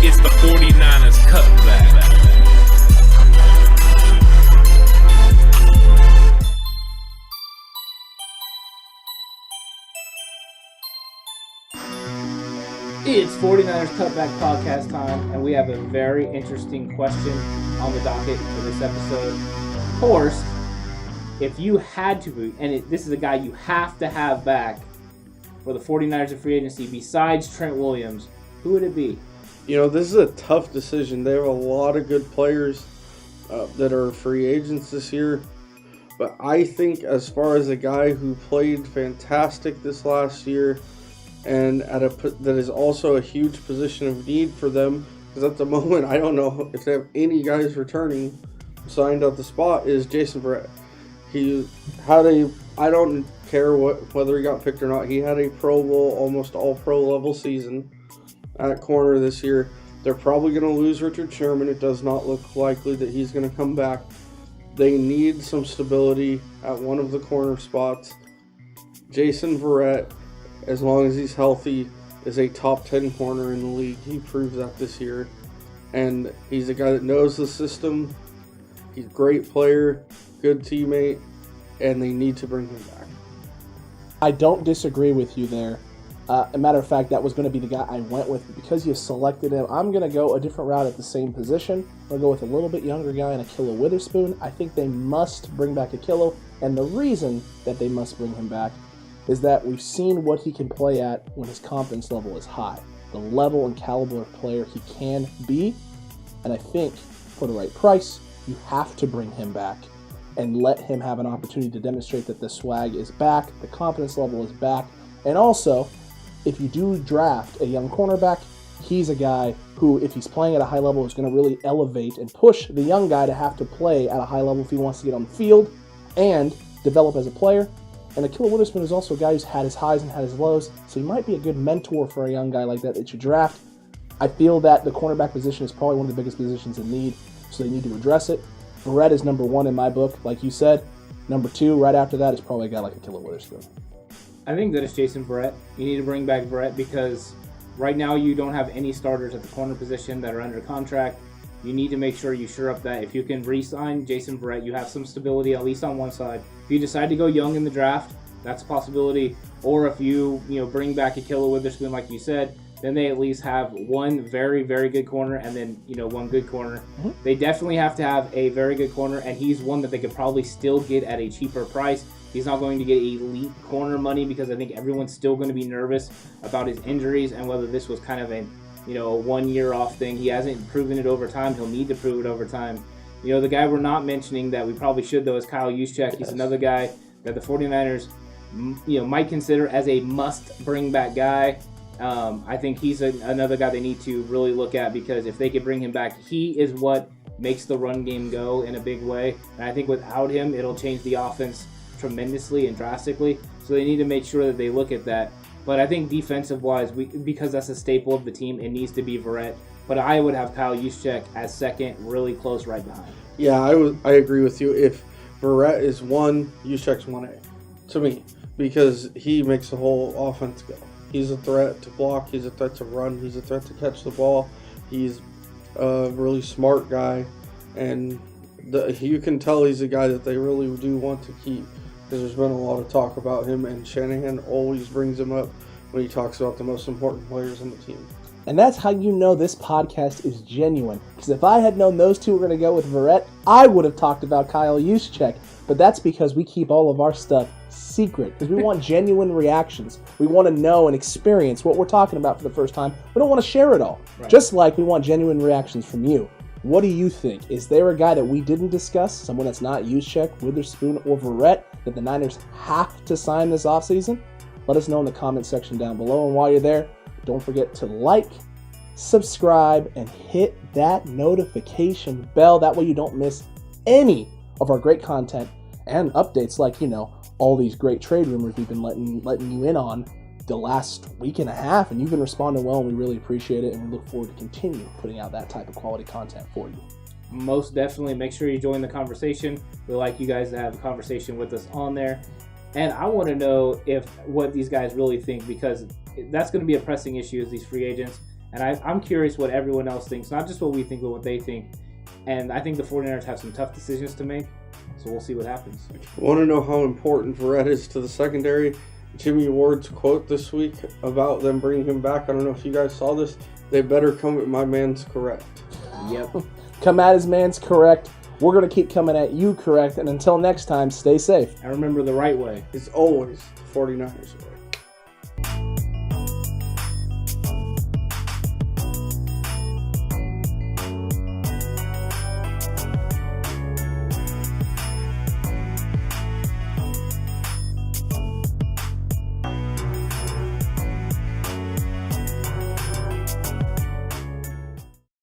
It's the 49ers Cutback. It's 49ers Cutback Podcast time, and we have a very interesting question on the docket for this episode. Of course, if you had to, and this is a guy you have to have back for the 49ers in free agency besides Trent Williams, who would it be? You know, this is a tough decision. They have a lot of good players that are free agents this year. But I think as far as a guy who played fantastic this last year and that is also a huge position of need for them, because at the moment I don't know if they have any guys returning signed at the spot, is Jason Verrett. He had I don't care whether he got picked or not, he had a Pro Bowl, almost all pro level season at corner this year. They're probably going to lose Richard Sherman. It does not look likely that he's going to come back. They need some stability at one of the corner spots. Jason Verrett, as long as he's healthy, is a top 10 corner in the league. He proved that this year. And he's a guy that knows the system. He's a great player, good teammate, and they need to bring him back. I don't disagree with you there. A matter of fact, that was going to be the guy I went with. Because you selected him, I'm going to go a different route at the same position. I'm going to go with a little bit younger guy in Ahkello Witherspoon. I think they must bring back Ahkello, and the reason that they must bring him back is that we've seen what he can play at when his confidence level is high. The level and caliber of player he can be, and I think for the right price, you have to bring him back and let him have an opportunity to demonstrate that the swag is back, the confidence level is back, and also, if you do draft a young cornerback, he's a guy who, if he's playing at a high level, is going to really elevate and push the young guy to have to play at a high level if he wants to get on the field and develop as a player. And Ahkello Witherspoon is also a guy who's had his highs and had his lows, so he might be a good mentor for a young guy like that you draft. I feel that the cornerback position is probably one of the biggest positions in need, so they need to address it. Verrett is number one in my book, like you said. Number two, right after that, is probably a guy like Ahkello Witherspoon. I think that it's Jason Verrett. You need to bring back Verrett because right now you don't have any starters at the corner position that are under contract. You need to make sure you shore up that. If you can re-sign Jason Verrett, you have some stability at least on one side. If you decide to go young in the draft, that's a possibility. Or if you bring back Ahkello Witherspoon, like you said, then they at least have one very, very good corner and then one good corner. Mm-hmm. They definitely have to have a very good corner, and he's one that they could probably still get at a cheaper price. He's not going to get elite corner money because I think everyone's still going to be nervous about his injuries and whether this was kind of a 1 year off thing. He hasn't proven it over time. He'll need to prove it over time. The guy we're not mentioning that we probably should, though, is Kyle Juszczyk. He's another guy that the 49ers might consider as a must bring back guy. I think he's another guy they need to really look at because if they could bring him back, he is what makes the run game go in a big way. And I think without him, it'll change the offense tremendously and drastically. So they need to make sure that they look at that. But I think defensive-wise, because that's a staple of the team, it needs to be Verrett. But I would have Kyle Juszczyk as second, really close right behind. Yeah, I agree with you. If Verrett is 1, Juszczyk's 1A to me because he makes the whole offense go. He's a threat to block. He's a threat to run. He's a threat to catch the ball. He's a really smart guy. And you can tell he's a guy that they really do want to keep because there's been a lot of talk about him, and Shanahan always brings him up when he talks about the most important players on the team. And that's how you know this podcast is genuine. Because if I had known those two were going to go with Verrett, I would have talked about Kyle Juszczyk. But that's because we keep all of our stuff secret. Because we want genuine reactions. We want to know and experience what we're talking about for the first time. We don't want to share it all. Right. Just like we want genuine reactions from you. What do you think? Is there a guy that we didn't discuss, someone that's not Juszczyk, Witherspoon, or Verrett, that the Niners have to sign this offseason? Let us know in the comment section down below. And while you're there, don't forget to like, subscribe, and hit that notification bell. That way you don't miss any of our great content and updates like, all these great trade rumors we've been letting you in on the last week and a half. And you've been responding well, and we really appreciate it. And we look forward to continue putting out that type of quality content for you. Most definitely. Make sure you join the conversation. We like you guys to have a conversation with us on there. And I want to know what these guys really think, because that's going to be a pressing issue as these free agents. And I'm curious what everyone else thinks, not just what we think, but what they think. And I think the 49ers have some tough decisions to make, so we'll see what happens. Want to know how important Verrett is to the secondary? Jimmy Ward's quote this week about them bringing him back, I don't know if you guys saw this, they better come at my man's correct. Yep. Come at his man's correct. We're going to keep coming at you correct. And until next time, stay safe. And remember, the right way It's always the 49ers way.